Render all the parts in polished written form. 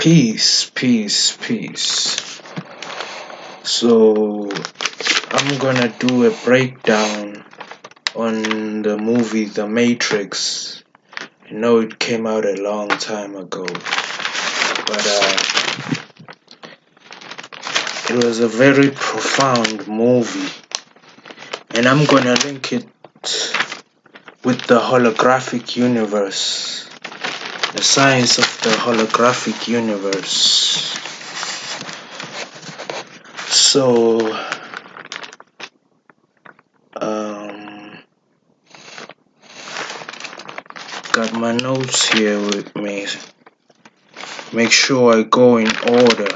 Peace, peace, peace. So, I'm gonna do a breakdown on the movie The Matrix. I know it came out a long time ago, but it was a very profound movie, and I'm gonna link it with the holographic universe, the science of the holographic universe. So, got my notes here with me. Make sure I go in order.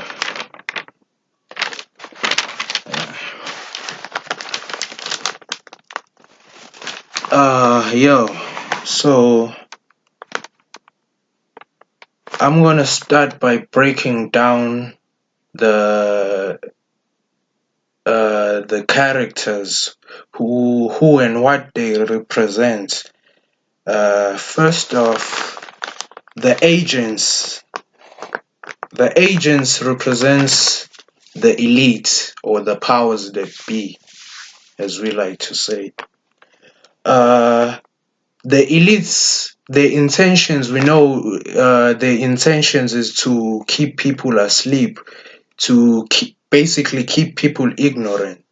So I'm gonna start by breaking down the characters, who and what they represent. First off, the agents. The agents represents the elite, or the powers that be, as we like to say. The elites, their intentions, we know their intentions is to keep people asleep, to basically keep people ignorant,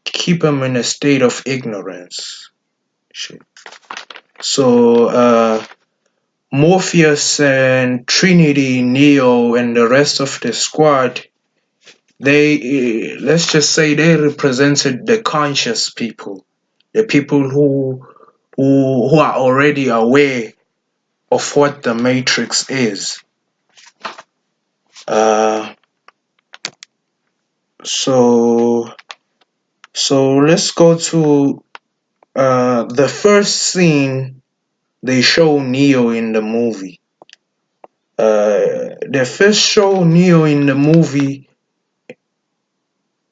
keep them in a state of ignorance. So Morpheus and Trinity, Neo, and the rest of the squad, they, let's just say, they represented the conscious people, the people who are already aware of what the Matrix is. So let's go to the first scene they show Neo in the movie. The first show Neo in the movie.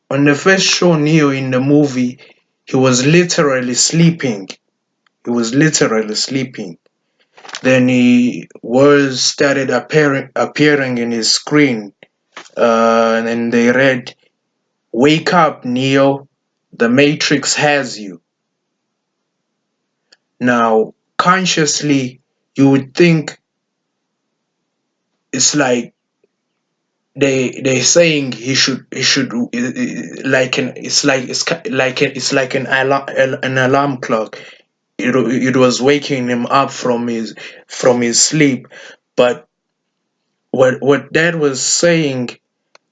On the first show Neo in the movie, he was literally sleeping. He was literally sleeping. Then words started appearing in his screen, and then they read, "Wake up, Neo, the Matrix has you." Now, consciously, you would think it's like they saying he should it's like an alarm clock. It was waking him up from his sleep, but what Dad was saying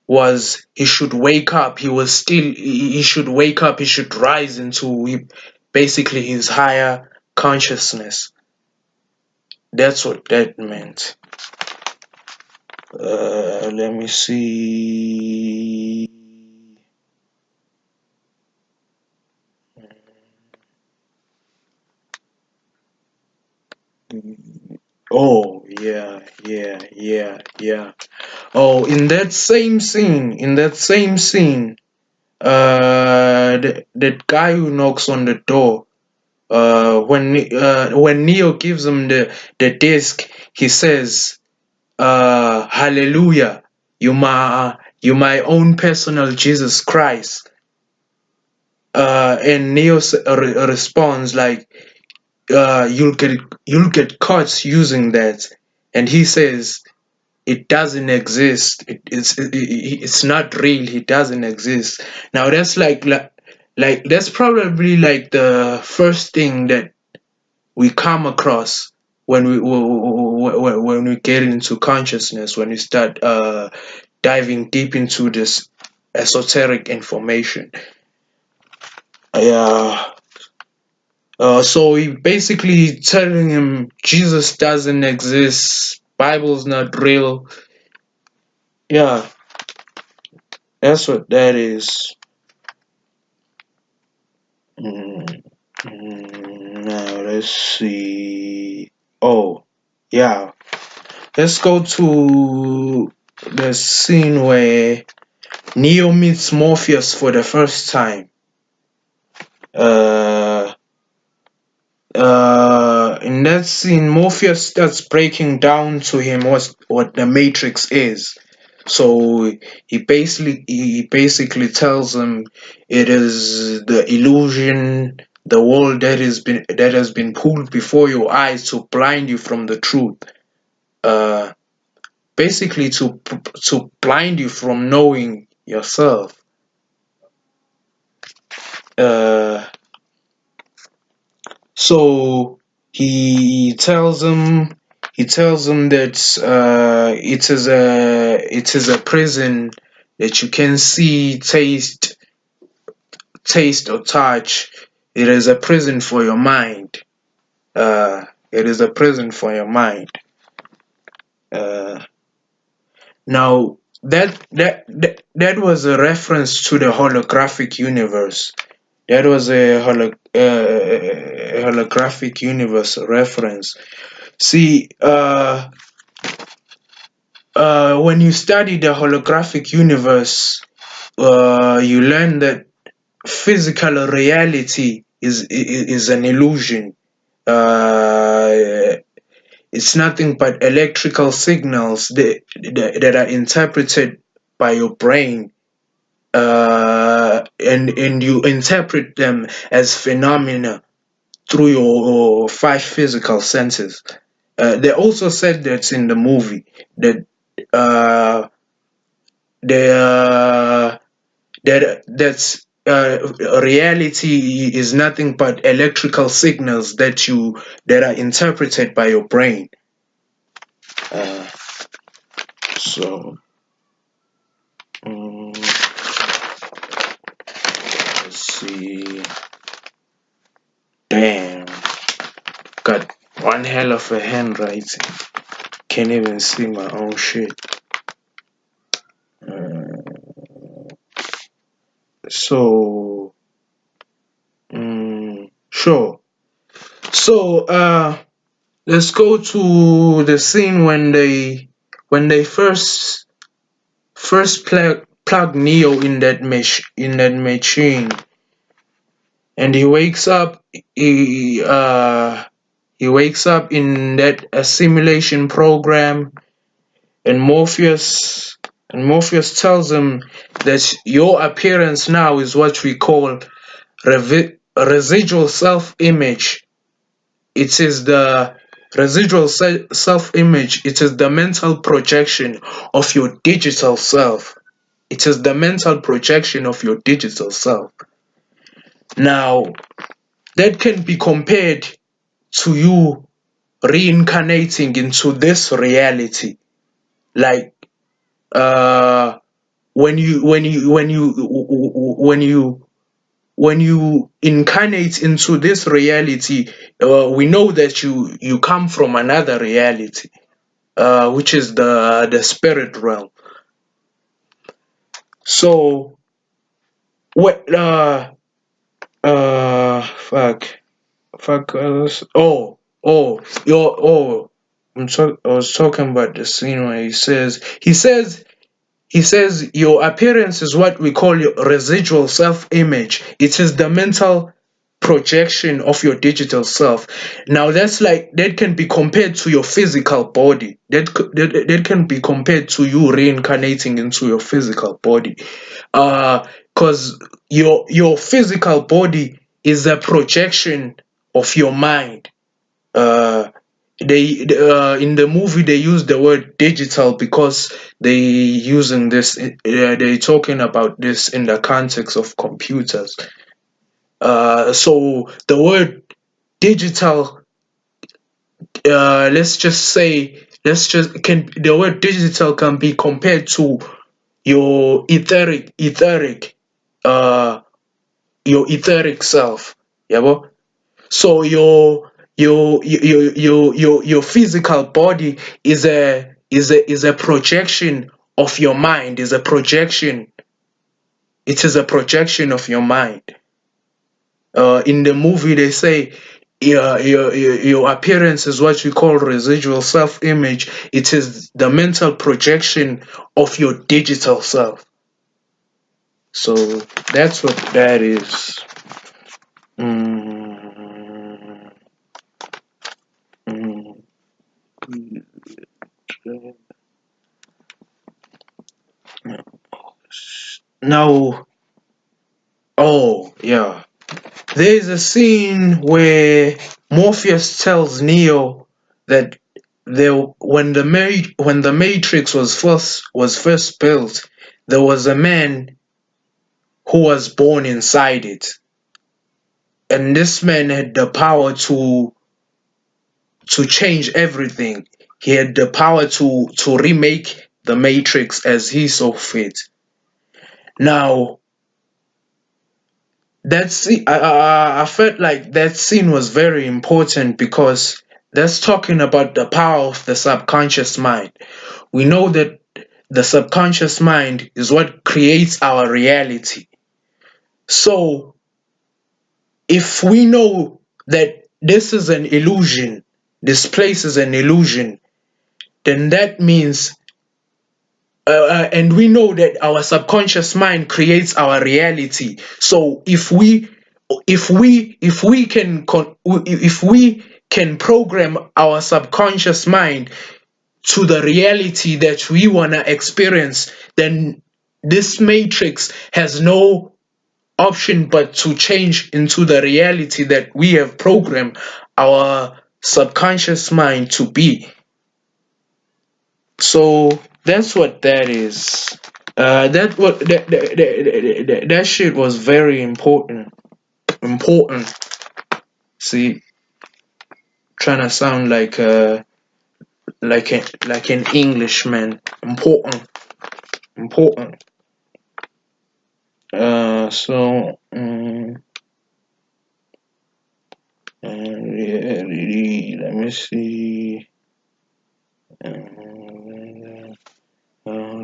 was he should wake up. He should wake up. He should rise into basically his higher consciousness. That's what that meant. Let me see. Oh, yeah. Oh, in that same scene, that guy who knocks on the door, when Neo gives him the disc, he says, "Hallelujah, you my own personal Jesus Christ." And Neo responds like, "You'll get caught using that," and he says, "It doesn't exist. It's not real. It doesn't exist." Now that's like that's probably like the first thing that we come across when we get into consciousness, when we start diving deep into this esoteric information. So he basically telling him Jesus doesn't exist, Bible's not real. Yeah, that's what that is. Now let's see. Oh, yeah. Let's go to the scene where Neo meets Morpheus for the first time. In that scene, Morpheus starts breaking down to him what the Matrix is. So he basically tells him it is the illusion, the world that has been pulled before your eyes to blind you from the truth. Uh, Basically to blind you from knowing yourself. Uh, so he tells him that it is a prison that you can see, taste or touch. It is a prison for your mind. It is a prison for your mind. Uh, Now that was a reference to the holographic universe. That was a holographic universe reference. See, when you study the holographic universe, you learn that physical reality is an illusion. Uh, it's nothing but electrical signals that are interpreted by your brain, and you interpret them as phenomena through your five physical senses. They also said that in the movie that uh, the that's reality is nothing but electrical signals that are interpreted by your brain. Uh, so um, let's see. Damn, got one hell of a handwriting. Can't even see my own shit. Uh, so, sure. So, let's go to the scene when they first plug Neo in that machine, and he wakes up in that assimilation program, and Morpheus tells him that your appearance now is what we call residual self-image. It is the residual self-image. It is the mental projection of your digital self. It is the mental projection of your digital self. Now, that can be compared to you reincarnating into this reality. Like, when you incarnate into this reality, we know that you come from another reality, which is the spirit realm. So what? Fuck. I was talking about the scene where he says your appearance is what we call your residual self-image. It is the mental projection of your digital self. Now that can be compared to your physical body. That can be compared to you reincarnating into your physical body. Because your physical body is a projection of your mind. uh in the movie they use the word digital because they talking about this in the context of computers. So the word digital, let's just can the word digital can be compared to your uh etheric self. Yeah, bo? So your physical body is a projection of your mind. Is a projection. It is a projection of your mind. In the movie, they say your appearance is what we call residual self-image. It is the mental projection of your digital self. So that's what that is. Mm. Now, oh yeah, there's a scene where Morpheus tells Neo that when the Matrix was first built, there was a man who was born inside it, and this man had the power to change everything. He had the power to remake the Matrix as he saw fit. Now, I felt like that scene was very important because that's talking about the power of the subconscious mind. We know that the subconscious mind is what creates our reality. So, if we know that this is an illusion, this place is an illusion, then that means and we know that our subconscious mind creates our reality. So if we can program our subconscious mind to the reality that we want to experience, then this matrix has no option but to change into the reality that we have programmed our subconscious mind to be. So that's what that is. That shit was very important. Important. See, trying to sound like an Englishman. Important. Important. So let me see.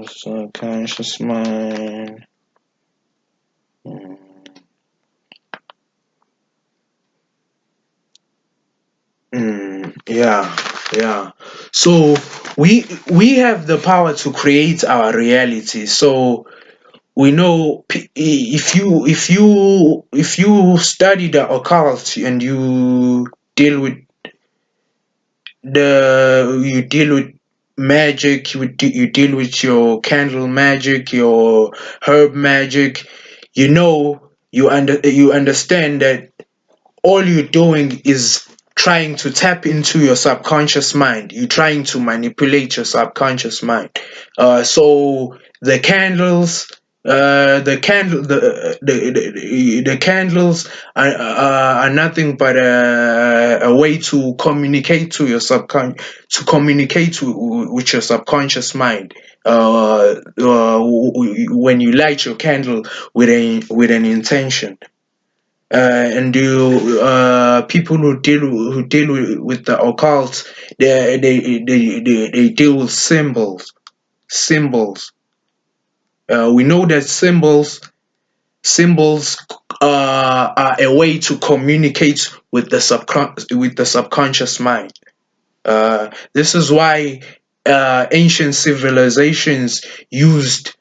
Subconscious mind. Yeah. So we have the power to create our reality. So we know if you study the occult and deal with you deal with magic, you deal with your candle magic, your herb magic, you understand that all you're doing is trying to tap into your subconscious mind. You're trying to manipulate your subconscious mind. So the candles, the candles are nothing but a way to communicate to your to communicate with your subconscious mind. When you light your candle with an intention, and people who deal with the occult, they deal with symbols. We know that symbols are a way to communicate with the subconscious mind. This is why ancient civilizations used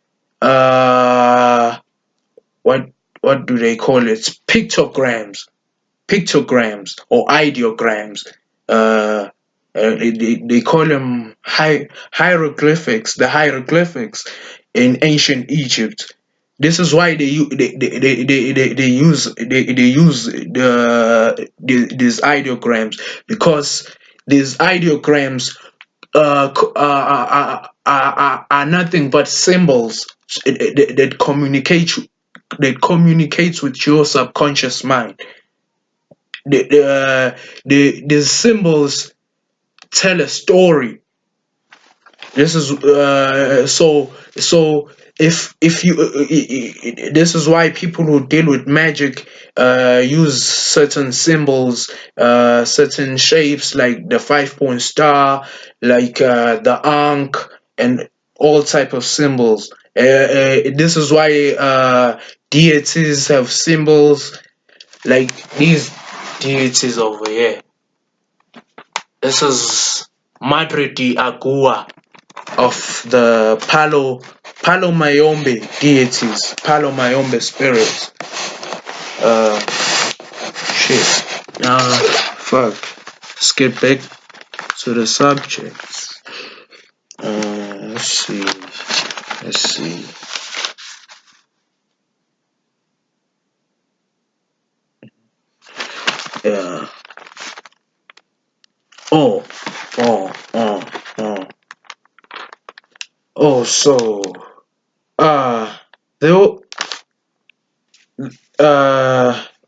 what do they call it? Pictograms or ideograms. They call them hieroglyphics. The hieroglyphics in ancient Egypt. This is why they use these ideograms, because these ideograms are nothing but symbols that communicates with your subconscious mind. The symbols tell a story. This is if you this is why people who deal with magic use certain symbols, certain shapes like the 5-point star, like the ankh, and all type of symbols. This is why deities have symbols like these deities over here. This is Madre de Agua of the Palo Mayombe deities, Palo Mayombe spirits. Shit. Fuck. Skip back to the subjects. Let's see. Let's see. Yeah. Oh. Oh. Oh. Oh. Oh. So. There.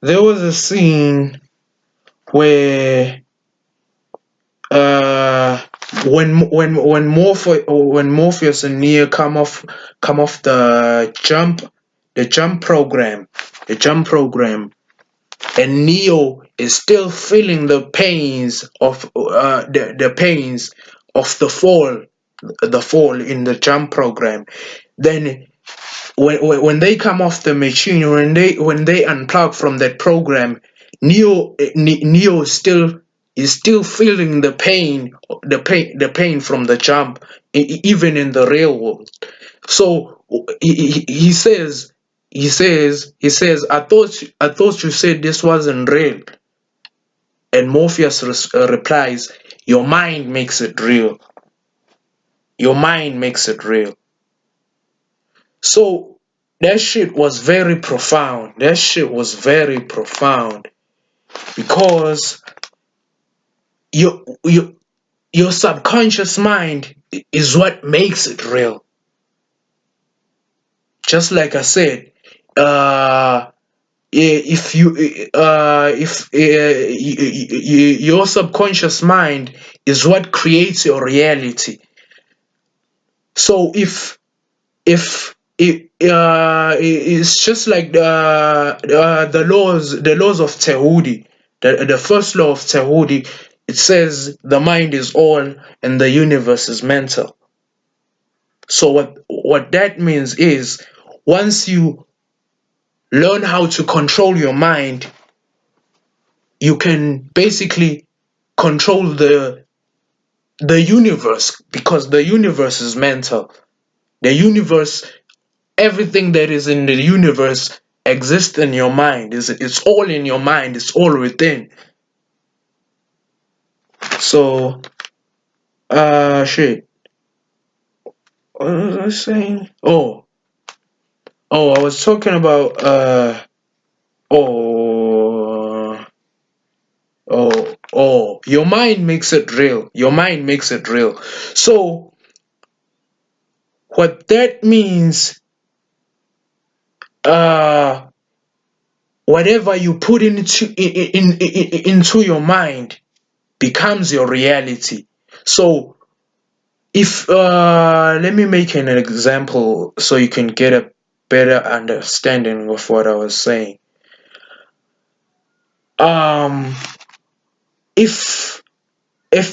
There was a scene where when Morpheus and Neo come off the jump program, and Neo is still feeling the pains of the pains of the fall in the jump program. Then when they come off the machine, when they unplug from that program, Neo is still feeling the pain from the jump, even in the real world. So he says, I thought you said this wasn't real. And Morpheus replies, your mind makes it real. Your mind makes it real. So that shit was very profound. That shit was very profound, because your subconscious mind is what makes it real. Just like I said, if your subconscious mind is what creates your reality. So if it's just like the laws of Tehudi, the first law of Tehudi. It says the mind is all and the universe is mental. So what that means is, once you learn how to control your mind, you can basically control the universe, because the universe is mental. The universe, everything that is in the universe exists in your mind. It's all in your mind. It's all within. So, shit. What was I saying? Oh, I was talking about oh, your mind makes it real. Your mind makes it real. So, what that means, whatever you put into your mind becomes your reality. So if let me make an example so you can get a better understanding of what I was saying. If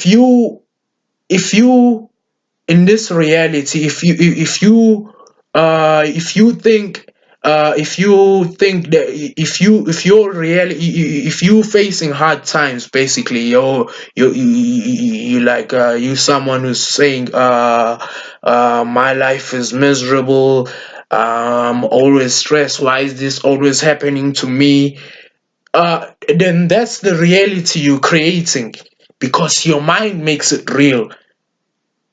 you in this reality, if you think that if you facing hard times, basically you like you someone who's saying my life is miserable, always stressed, why is this always happening to me, then that's the reality you're creating, because your mind makes it real.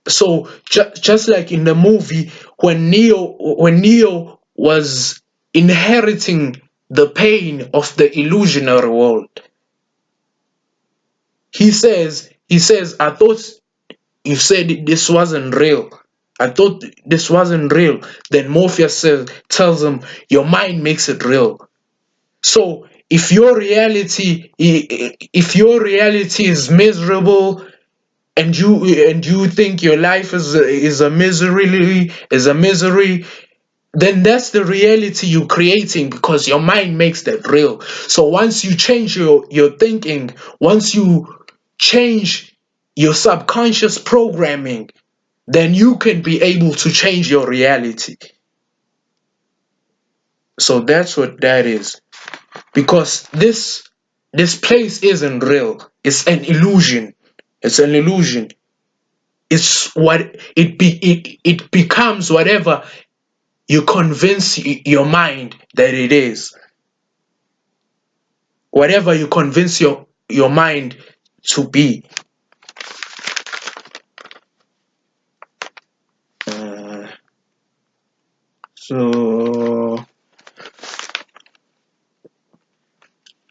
So just like in the movie, when Neo was inheriting the pain of the illusionary world, he says, I thought you said this wasn't real. I thought this wasn't real. Then Morpheus tells him, your mind makes it real. So if your reality is miserable, and you think your life is a misery, then that's the reality you're creating, because your mind makes that real. So once you change your thinking, once you change your subconscious programming, then you can be able to change your reality. So that's what that is. Because this place isn't real. It's an illusion. It's an illusion. It's what it becomes whatever you convince your mind that it is. Whatever you convince your mind to be. So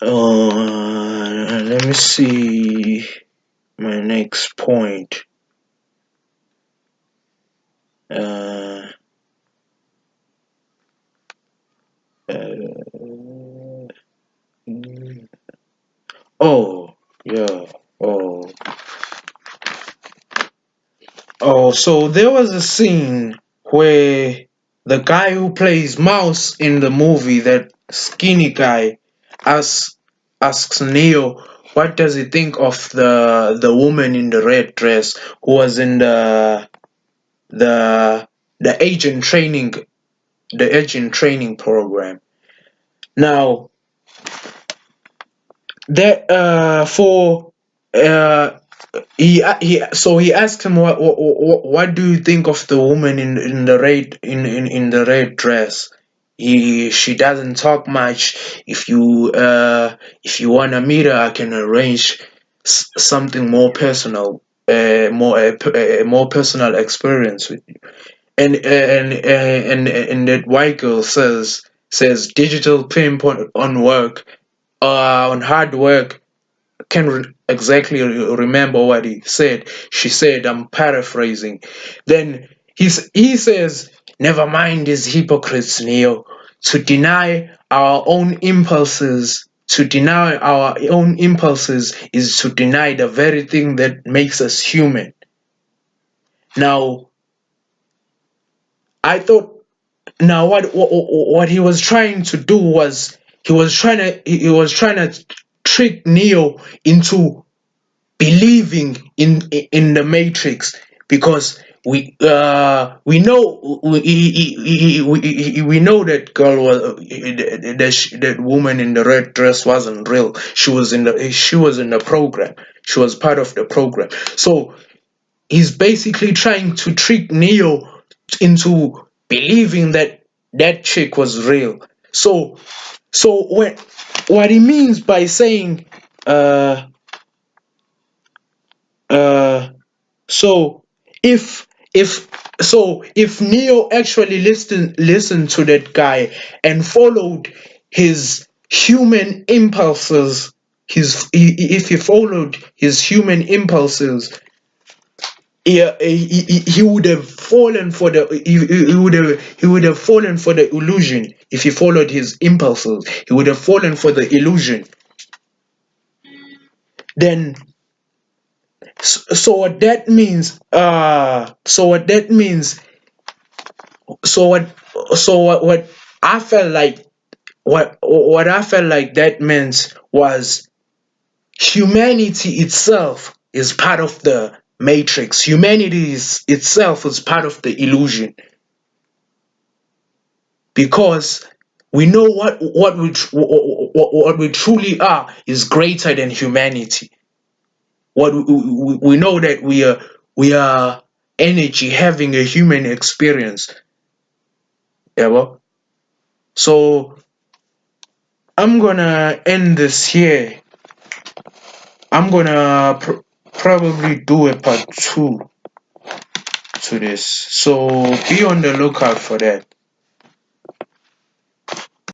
let me see my next point. Uh, oh yeah. Oh. Oh, so there was a scene where the guy who plays Mouse in the movie, that skinny guy, asks asks Neo what does he think of the woman in the red dress who was in the the agent training the agent training program. Now that for uh he asked him what do you think of the woman in the red dress. She doesn't talk much. If you wanna meet her, I can arrange something more personal, more personal experience with you. And that white girl says digital pimp on work, on hard work. Can't exactly remember what he said. She said, I'm paraphrasing. Then he says, never mind these hypocrites, Neo. To deny our own impulses is to deny the very thing that makes us human. Now, I thought, now what he was trying to do was he was trying to trick Neo into believing in the matrix, because we know that girl was that woman in the red dress wasn't real. She was in the program. She was part of the program. So he's basically trying to trick Neo into believing that that chick was real. So what he means by saying uh uh so if if Neo actually listened to that guy and followed his human impulses, if he followed his human impulses, he would have fallen for the he would have fallen for the illusion. If he followed his impulses, he would have fallen for the illusion. Then so what that means so what that means so what I felt like what I felt like that meant was humanity itself is part of the matrix. Itself is part of the illusion, because we know what we truly are is greater than humanity. We know that we are energy having a human experience. Yeah, well, so I'm gonna end this here. I'm gonna probably do a part 2 to this, so be on the lookout for that.